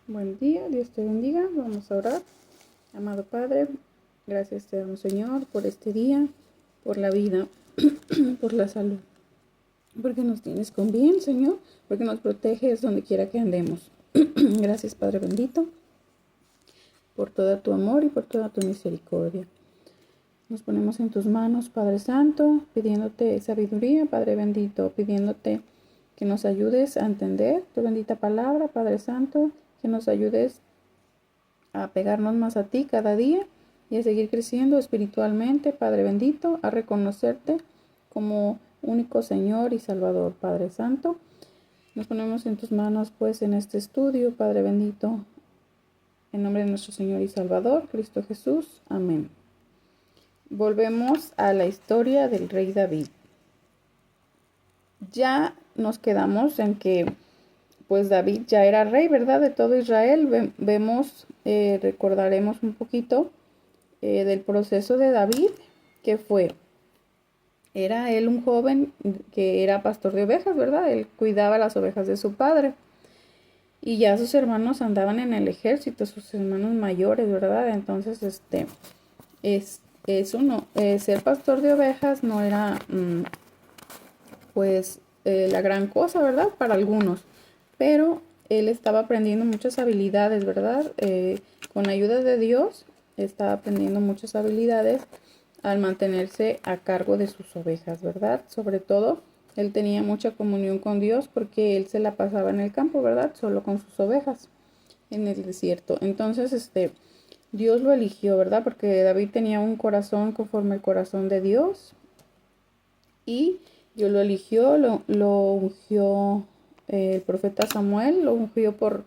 Buen día, Dios te bendiga. Vamos a orar. Amado Padre, gracias te damos, Señor, por este día, por la vida, por la salud, porque nos tienes con bien, Señor, porque nos proteges donde quiera que andemos. Gracias, Padre bendito, por todo tu amor y por toda tu misericordia. Nos ponemos en tus manos, Padre Santo, pidiéndote sabiduría, Padre bendito, pidiéndote que nos ayudes a entender tu bendita palabra, Padre Santo, que nos ayudes a pegarnos más a ti cada día y a seguir creciendo espiritualmente, Padre bendito, a reconocerte como único Señor y Salvador, Padre Santo. Nos ponemos en tus manos, pues, en este estudio, Padre bendito, en nombre de nuestro Señor y Salvador, Cristo Jesús. Amén. Volvemos a la historia del rey David. Ya nos quedamos en que pues David ya era rey, ¿verdad? De todo Israel. Recordaremos un poquito del proceso de David, que fue, era él un joven que era pastor de ovejas, ¿verdad? Él cuidaba las ovejas de su padre. Y ya sus hermanos andaban en el ejército, sus hermanos mayores, ¿verdad? Entonces, ser pastor de ovejas no era, la gran cosa, ¿verdad? Para algunos. Pero él estaba aprendiendo muchas habilidades, ¿verdad? Con ayuda de Dios, estaba aprendiendo muchas habilidades al mantenerse a cargo de sus ovejas, ¿verdad? Sobre todo, él tenía mucha comunión con Dios porque él se la pasaba en el campo, ¿verdad? Solo con sus ovejas en el desierto. Entonces, Dios lo eligió, ¿verdad? Porque David tenía un corazón conforme al corazón de Dios y Dios lo eligió, lo ungió. El profeta Samuel lo ungió por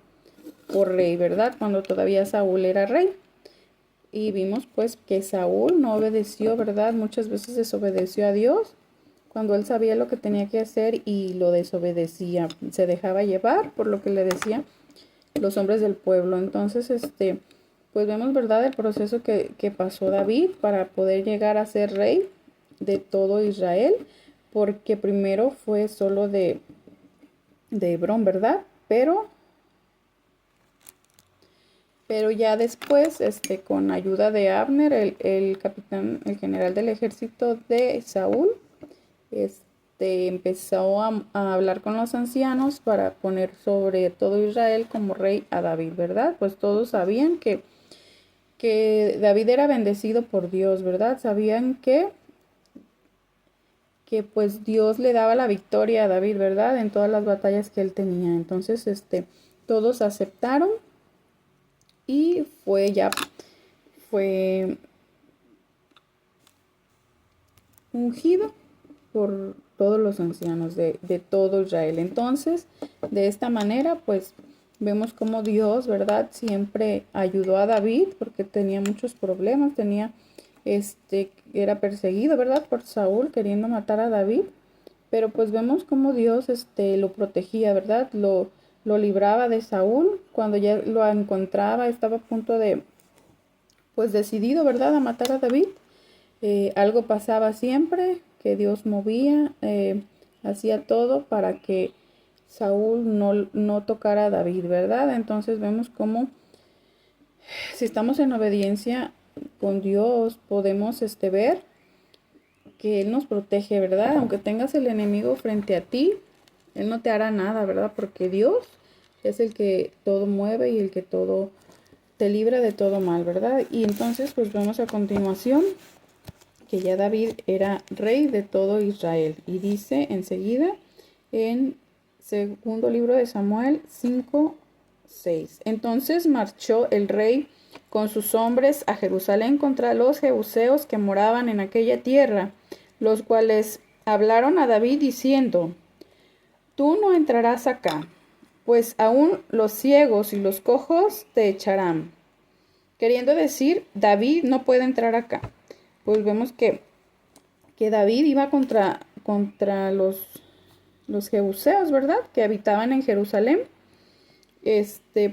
rey, ¿verdad? Cuando todavía Saúl era rey. Y vimos pues que Saúl no obedeció, ¿verdad? Muchas veces desobedeció a Dios cuando él sabía lo que tenía que hacer y lo desobedecía. Se dejaba llevar por lo que le decían los hombres del pueblo. Entonces, pues vemos, ¿verdad? El proceso que pasó David para poder llegar a ser rey de todo Israel. Porque primero fue solo de Hebrón, ¿verdad? Pero ya después, con ayuda de Abner, el capitán, el general del ejército de Saúl, empezó a hablar con los ancianos para poner sobre todo Israel como rey a David, ¿verdad? Pues todos sabían que David era bendecido por Dios, ¿verdad? Sabían que pues Dios le daba la victoria a David, ¿verdad? En todas las batallas que él tenía. Entonces, todos aceptaron y fue ungido por todos los ancianos de todo Israel. Entonces, de esta manera, pues vemos cómo Dios, ¿verdad? Siempre ayudó a David porque tenía muchos problemas, era perseguido, ¿verdad? Por Saúl queriendo matar a David. Pero pues vemos cómo Dios, lo protegía, ¿verdad? Lo libraba de Saúl. Cuando ya lo encontraba, estaba a punto de, pues decidido, ¿verdad? A matar a David. Algo pasaba siempre, que Dios movía, hacía todo para que Saúl no tocara a David, ¿verdad? Entonces vemos cómo si estamos en obediencia con Dios, podemos ver que Él nos protege, ¿verdad? Aunque tengas el enemigo frente a ti, Él no te hará nada, ¿verdad? Porque Dios es el que todo mueve y el que todo te libra de todo mal, ¿verdad? Y entonces pues vemos a continuación que ya David era rey de todo Israel. Y dice enseguida en segundo libro de Samuel 5:6. Entonces marchó el rey con sus hombres a Jerusalén contra los jebuseos que moraban en aquella tierra, los cuales hablaron a David diciendo: Tú no entrarás acá, pues aún los ciegos y los cojos te echarán. Queriendo decir, David no puede entrar acá. Pues vemos que David iba contra los jebuseos, ¿verdad? Que habitaban en Jerusalén.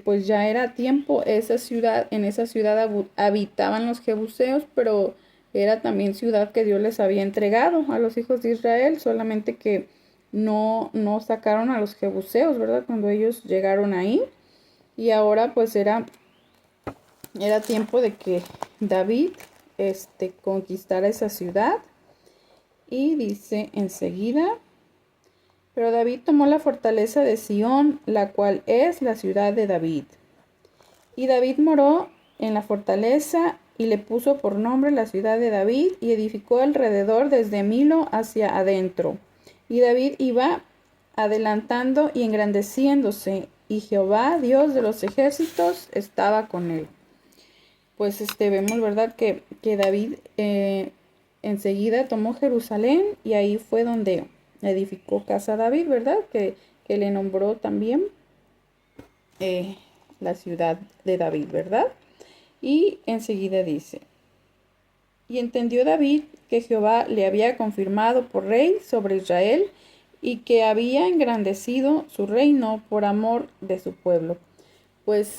Pues ya era tiempo, en esa ciudad habitaban los jebuseos, pero era también ciudad que Dios les había entregado a los hijos de Israel, solamente que no sacaron a los jebuseos, ¿verdad? Cuando ellos llegaron ahí. Y ahora pues era tiempo de que David conquistara esa ciudad. Y dice enseguida: pero David tomó la fortaleza de Sión, la cual es la ciudad de David. Y David moró en la fortaleza y le puso por nombre la ciudad de David, y edificó alrededor desde Milo hacia adentro. Y David iba adelantando y engrandeciéndose, y Jehová, Dios de los ejércitos, estaba con él. Pues vemos, ¿verdad? Que David enseguida tomó Jerusalén, y ahí fue donde edificó casa a David, ¿verdad? Que le nombró también la ciudad de David, ¿verdad? Y enseguida dice: y entendió David que Jehová le había confirmado por rey sobre Israel, y que había engrandecido su reino por amor de su pueblo. Pues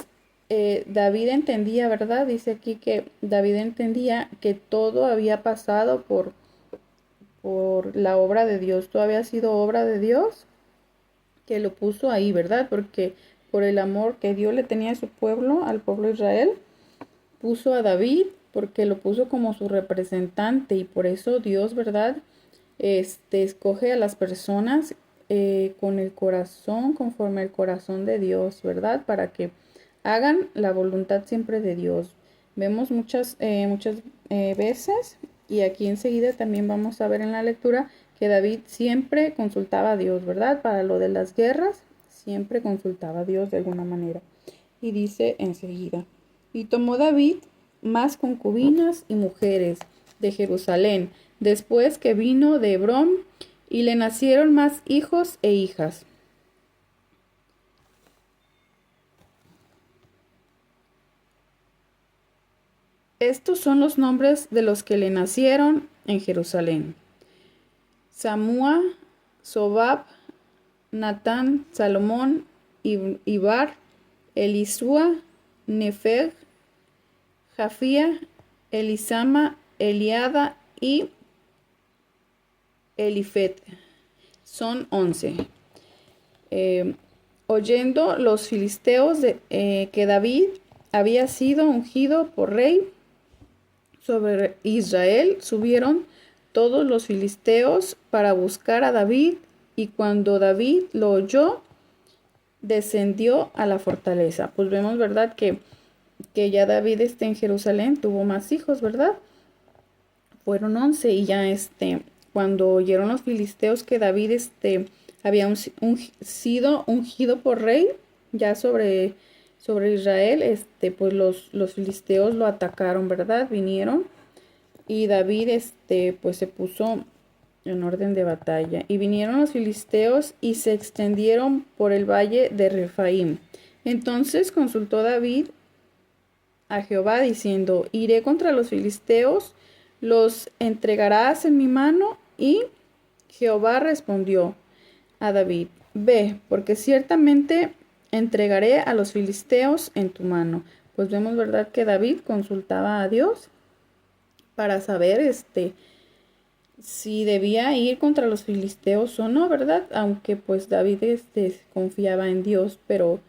David entendía, ¿verdad? Dice aquí que David entendía que todo había pasado por la obra de Dios, todo había sido obra de Dios, que lo puso ahí, ¿verdad? Porque por el amor que Dios le tenía a su pueblo, al pueblo de Israel, puso a David, porque lo puso como su representante, y por eso Dios, ¿verdad? Escoge a las personas con el corazón, conforme al corazón de Dios, ¿verdad? Para que hagan la voluntad siempre de Dios. Vemos muchas veces, y aquí enseguida también vamos a ver en la lectura, que David siempre consultaba a Dios, ¿verdad? Para lo de las guerras, siempre consultaba a Dios de alguna manera. Y dice enseguida: y tomó David más concubinas y mujeres de Jerusalén, después que vino de Hebrón, y le nacieron más hijos e hijas. Estos son los nombres de los que le nacieron en Jerusalén: Samúa, Sobab, Natán, Salomón, Ibar, Elisúa, Nefeg, Jafía, Elisama, Eliada y Elifet. Son 11. Oyendo los filisteos que David había sido ungido por rey sobre Israel, subieron todos los filisteos para buscar a David, y cuando David lo oyó, descendió a la fortaleza. Pues vemos, ¿verdad? Que ya David en Jerusalén tuvo más hijos, ¿verdad? Fueron 11, y ya cuando oyeron los filisteos que David había sido ungido por rey ya sobre Israel, pues los filisteos lo atacaron, ¿verdad? Vinieron, y David pues se puso en orden de batalla. Y vinieron los filisteos y se extendieron por el valle de Refaim. Entonces consultó David a Jehová diciendo: iré contra los filisteos, ¿los entregarás en mi mano? Y Jehová respondió a David: ve, porque ciertamente entregaré a los filisteos en tu mano. Pues vemos, ¿verdad?, que David consultaba a Dios para saber si debía ir contra los filisteos o no, ¿verdad? Aunque pues David confiaba en Dios, pero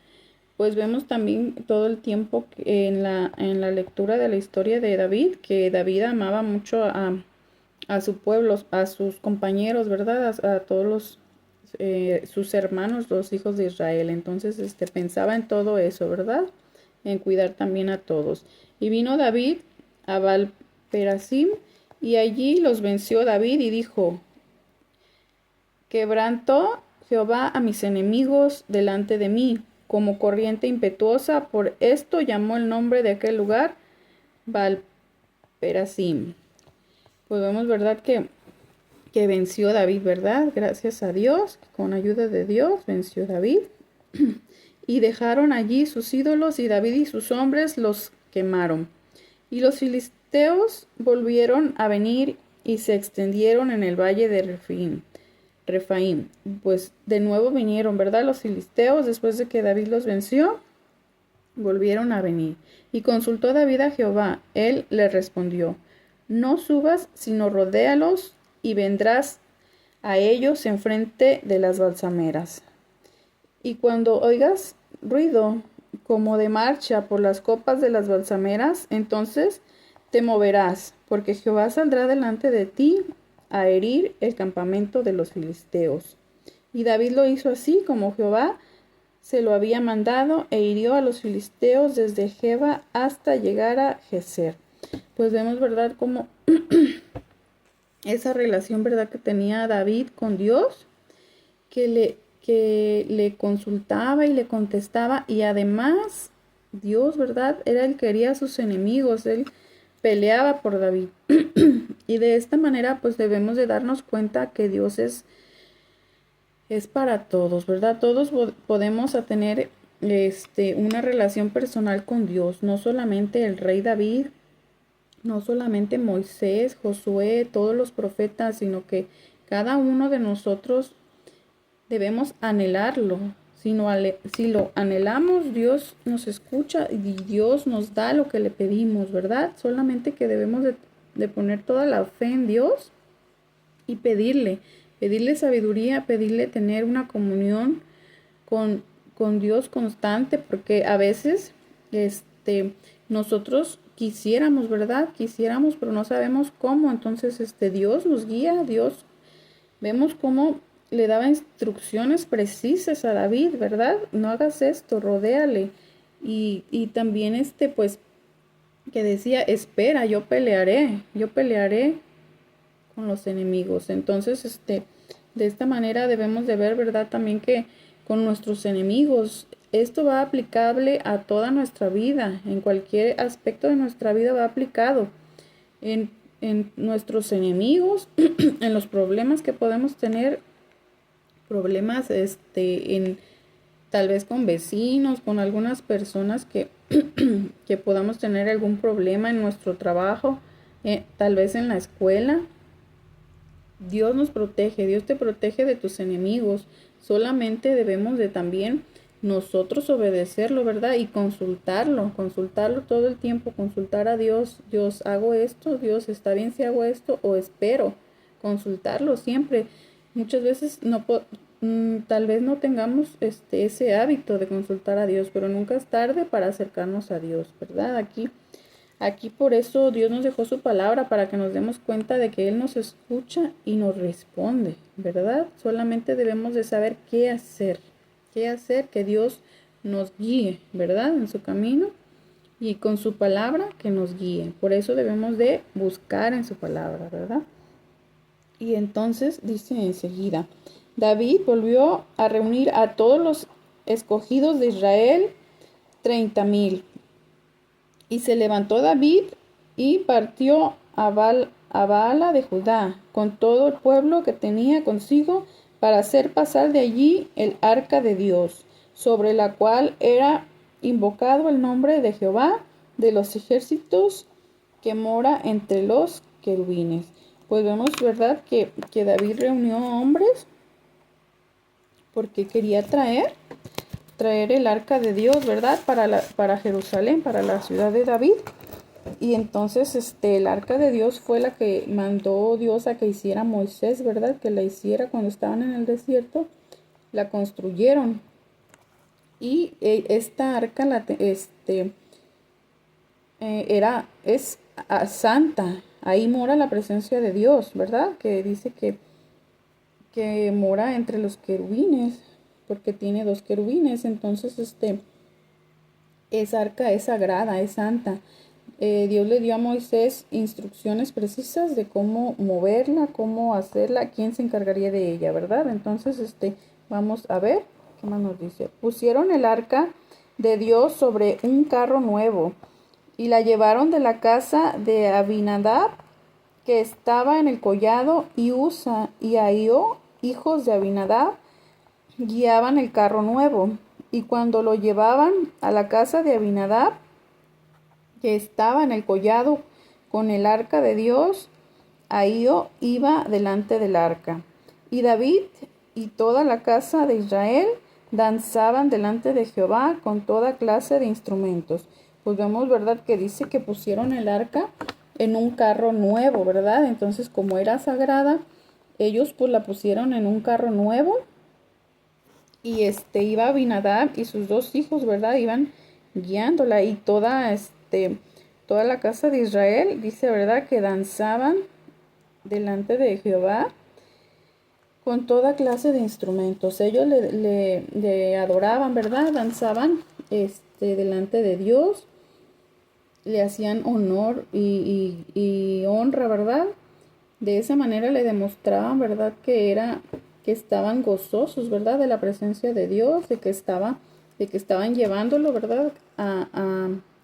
pues vemos también todo el tiempo en la lectura de la historia de David, que David amaba mucho a su pueblo, a sus compañeros, ¿verdad? A todos sus hermanos, los hijos de Israel. Entonces pensaba en todo eso, ¿verdad? En cuidar también a todos. Y vino David a Baal-Perasim, y allí los venció David, y dijo: quebrantó Jehová a mis enemigos delante de mí, como corriente impetuosa. Por esto llamó el nombre de aquel lugar Baal-Perasim. Pues vemos, ¿verdad?, que venció David, ¿verdad? Gracias a Dios, con ayuda de Dios, venció David. Y dejaron allí sus ídolos, y David y sus hombres los quemaron. Y los filisteos volvieron a venir y se extendieron en el valle de Refaim. Pues de nuevo vinieron, ¿verdad? Los filisteos, después de que David los venció, volvieron a venir. Y consultó David a Jehová. Él le respondió: no subas, sino rodéalos, y vendrás a ellos enfrente de las balsameras. Y cuando oigas ruido como de marcha por las copas de las balsameras, entonces te moverás, porque Jehová saldrá delante de ti a herir el campamento de los filisteos. Y David lo hizo así como Jehová se lo había mandado e hirió a los filisteos desde Geba hasta llegar a Geser. Pues vemos, ¿verdad?, como esa relación, ¿verdad?, que tenía David con Dios, que le consultaba y le contestaba, y además Dios, ¿verdad?, era el que hería a sus enemigos, él peleaba por David. Y de esta manera pues debemos de darnos cuenta que Dios es para todos, ¿verdad? Todos podemos tener una relación personal con Dios, no solamente el rey David, no solamente Moisés, Josué, todos los profetas, sino que cada uno de nosotros debemos anhelarlo. Si lo anhelamos, Dios nos escucha y Dios nos da lo que le pedimos, ¿verdad? Solamente que debemos de poner toda la fe en Dios y pedirle sabiduría, pedirle tener una comunión con Dios constante, porque a veces nosotros quisiéramos, ¿verdad? Quisiéramos, pero no sabemos cómo. Entonces, Dios nos guía, Dios, vemos cómo le daba instrucciones precisas a David, ¿verdad? No hagas esto, rodéale. Y también pues, que decía, espera, yo pelearé con los enemigos. Entonces, de esta manera debemos de ver, ¿verdad?, también que con nuestros enemigos, esto va aplicable a toda nuestra vida, en cualquier aspecto de nuestra vida va aplicado, en nuestros enemigos, en los problemas que podemos tener, problemas, tal vez con vecinos, con algunas personas que podamos tener algún problema en nuestro trabajo, tal vez en la escuela. Dios nos protege, Dios te protege de tus enemigos. Solamente debemos de también nosotros obedecerlo, ¿verdad? Y consultarlo todo el tiempo, consultar a Dios. Dios, hago esto, Dios, está bien si hago esto o espero. Consultarlo siempre. Muchas veces tal vez no tengamos ese hábito de consultar a Dios, pero nunca es tarde para acercarnos a Dios, ¿verdad? Aquí por eso Dios nos dejó su palabra para que nos demos cuenta de que Él nos escucha y nos responde, ¿verdad? Solamente debemos de saber qué hacer, que Dios nos guíe, ¿verdad? En su camino y con su palabra que nos guíe. Por eso debemos de buscar en su palabra, ¿verdad? Y entonces dice enseguida, David volvió a reunir a todos los escogidos de Israel, 30,000. Y se levantó David y partió a Baala de Judá con todo el pueblo que tenía consigo para hacer pasar de allí el arca de Dios, sobre la cual era invocado el nombre de Jehová de los ejércitos que mora entre los querubines. Pues vemos, ¿verdad?, que David reunió hombres porque quería traer el arca de Dios, ¿verdad?, para Jerusalén, para la ciudad de David. Y entonces el arca de Dios fue la que mandó Dios a que hiciera Moisés, ¿verdad?, que la hiciera cuando estaban en el desierto. La construyeron. Y esta arca es santa. Ahí mora la presencia de Dios, ¿verdad?, que dice que mora entre los querubines, porque tiene 2 querubines. Entonces esa arca es sagrada, es santa. Dios le dio a Moisés instrucciones precisas de cómo moverla, cómo hacerla, quién se encargaría de ella, ¿verdad? Entonces vamos a ver qué más nos dice. Pusieron el arca de Dios sobre un carro nuevo y la llevaron de la casa de Abinadab, que estaba en el collado, y Usa y Ahío, hijos de Abinadab, guiaban el carro nuevo. Y cuando lo llevaban a la casa de Abinadab, que estaba en el collado con el arca de Dios, Ahío iba delante del arca. Y David y toda la casa de Israel danzaban delante de Jehová con toda clase de instrumentos. Pues vemos, ¿verdad?, que dice que pusieron el arca en un carro nuevo, ¿verdad? Entonces, como era sagrada, ellos pues la pusieron en un carro nuevo. Y iba Abinadab y sus 2 hijos, ¿verdad? Iban guiándola, y toda la casa de Israel, dice, ¿verdad?, que danzaban delante de Jehová con toda clase de instrumentos. Ellos le adoraban, ¿verdad? Danzaban delante de Dios, le hacían honor y honra, ¿verdad? De esa manera le demostraban, ¿verdad?, que estaban gozosos, ¿verdad?, de la presencia de Dios, de que estaban llevándolo, ¿verdad?,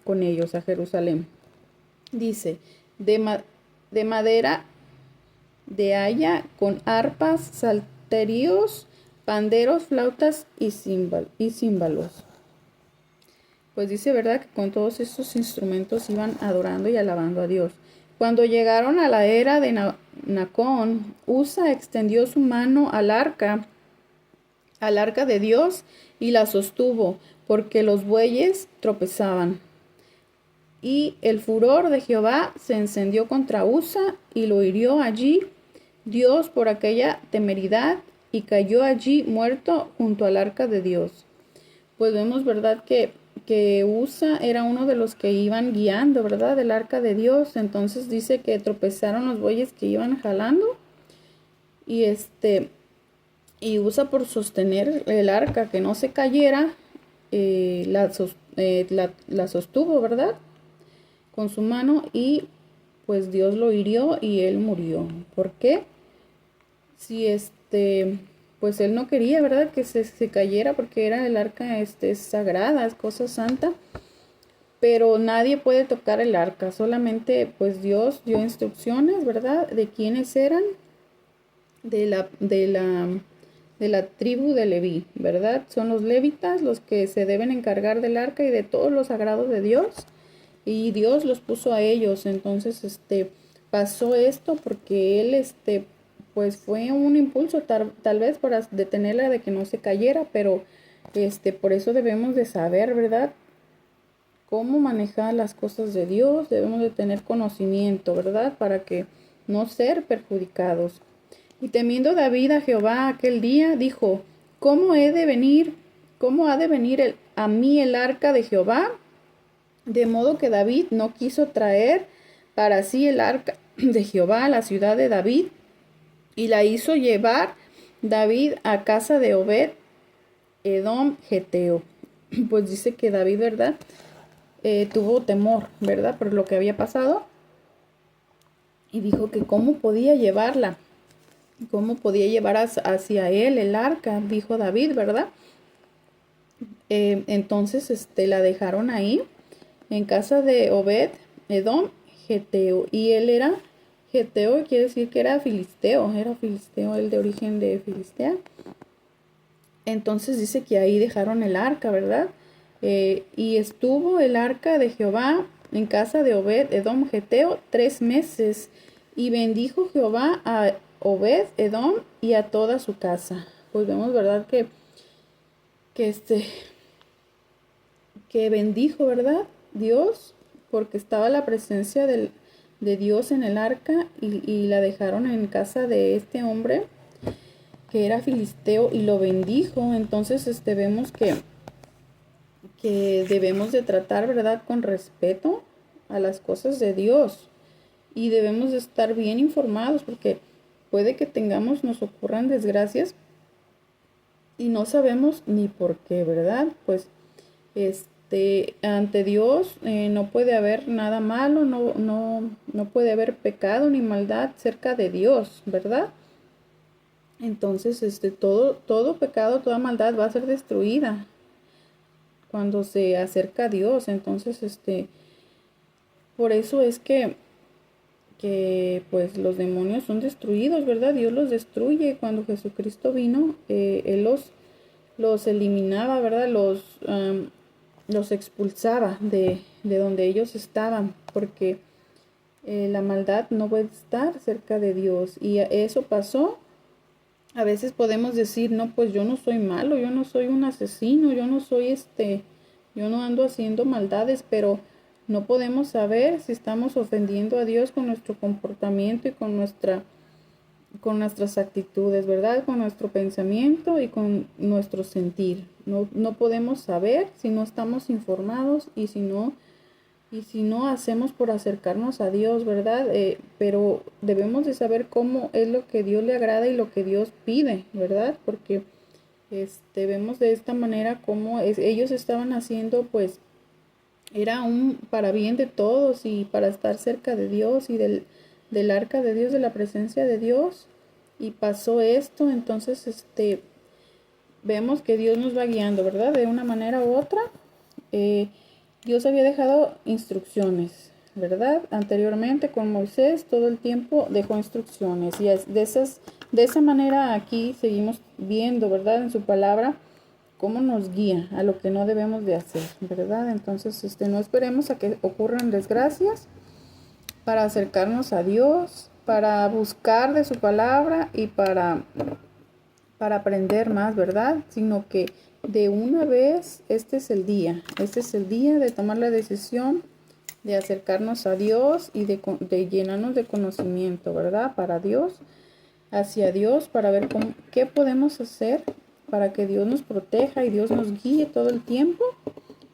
con ellos a Jerusalén. Dice, de madera de haya, con arpas, salterios, panderos, flautas y címbalos. Pues dice, ¿verdad?, que con todos estos instrumentos iban adorando y alabando a Dios. Cuando llegaron a la era de Nacón, Usa extendió su mano al arca de Dios, y la sostuvo, porque los bueyes tropezaban. Y el furor de Jehová se encendió contra Usa, y lo hirió allí Dios por aquella temeridad, y cayó allí muerto junto al arca de Dios. Pues vemos, ¿verdad?, que Usa era uno de los que iban guiando, ¿verdad?, el arca de Dios. Entonces dice que tropezaron los bueyes que iban jalando, y y Usa, por sostener el arca que no se cayera, la sostuvo, ¿verdad?, con su mano, y pues Dios lo hirió y él murió. ¿Por qué? Si pues él no quería, ¿verdad?, que se cayera, porque era el arca es sagrada, es cosa santa, pero nadie puede tocar el arca, solamente pues Dios dio instrucciones, ¿verdad?, de quiénes eran, de la tribu de Leví, ¿verdad? Son los levitas los que se deben encargar del arca y de todos los sagrados de Dios, y Dios los puso a ellos. Entonces pasó esto porque él pues fue un impulso tal vez para detenerla de que no se cayera, pero por eso debemos de saber, ¿verdad?, cómo manejar las cosas de Dios. Debemos de tener conocimiento, ¿verdad?, para que no ser perjudicados. Y temiendo David a Jehová aquel día, dijo, ¿cómo ha de venir a mí el arca de Jehová? De modo que David no quiso traer para sí el arca de Jehová a la ciudad de David, y la hizo llevar David a casa de Obed Edom Geteo. Pues dice que David, ¿verdad?, tuvo temor, ¿verdad?, por lo que había pasado, y dijo que cómo podía llevar hacia él el arca, dijo David, ¿verdad? Entonces la dejaron ahí en casa de Obed Edom Geteo, y él era Geteo, quiere decir que era filisteo, él de origen de Filistea. Entonces dice que ahí dejaron el arca, ¿verdad? Y estuvo el arca de Jehová en casa de Obed Edom Geteo 3 meses, y bendijo Jehová a Obed Edom y a toda su casa. Pues vemos, ¿verdad?, que bendijo, ¿verdad?, Dios, porque estaba la presencia de Dios en el arca, y la dejaron en casa de este hombre que era filisteo, y lo bendijo. Entonces vemos que debemos de tratar, ¿verdad?, con respeto a las cosas de Dios, y debemos de estar bien informados, porque puede que nos ocurran desgracias y no sabemos ni por qué, ¿verdad? Pues ante Dios no puede haber nada malo, no puede haber pecado ni maldad cerca de Dios, ¿verdad? Entonces todo pecado, toda maldad va a ser destruida cuando se acerca a Dios. Entonces por eso es que pues los demonios son destruidos, ¿verdad? Dios los destruye. Cuando Jesucristo vino, Él los eliminaba, ¿verdad? Los expulsaba de donde ellos estaban, porque la maldad no puede estar cerca de Dios. Y eso pasó. A veces podemos decir, no, pues yo no soy malo, yo no soy un asesino, yo no soy yo no ando haciendo maldades, pero no podemos saber si estamos ofendiendo a Dios con nuestro comportamiento y con con nuestras actitudes, ¿verdad? Con nuestro pensamiento y con nuestro sentir. No podemos saber si no estamos informados y si no hacemos por acercarnos a Dios, ¿verdad? Pero debemos de saber cómo es lo que Dios le agrada y lo que Dios pide, ¿verdad? Porque vemos de esta manera cómo ellos estaban haciendo, pues, era un para bien de todos y para estar cerca de Dios y del arca de Dios, de la presencia de Dios. Y pasó esto, entonces, vemos que Dios nos va guiando, ¿verdad? De una manera u otra. Eh, Dios había dejado instrucciones, ¿verdad? Anteriormente con Moisés todo el tiempo dejó instrucciones y de esa manera aquí seguimos viendo, ¿verdad? En su palabra cómo nos guía a lo que no debemos de hacer, ¿verdad? Entonces, no esperemos a que ocurran desgracias para acercarnos a Dios, para buscar de su palabra y para aprender más, ¿verdad? Sino que de una vez, este es el día de tomar la decisión de acercarnos a Dios y de llenarnos de conocimiento, ¿verdad? Para Dios, hacia Dios, para ver qué podemos hacer para que Dios nos proteja y Dios nos guíe todo el tiempo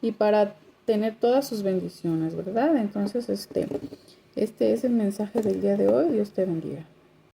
y para tener todas sus bendiciones, ¿verdad? Entonces, este es el mensaje del día de hoy. Dios te bendiga.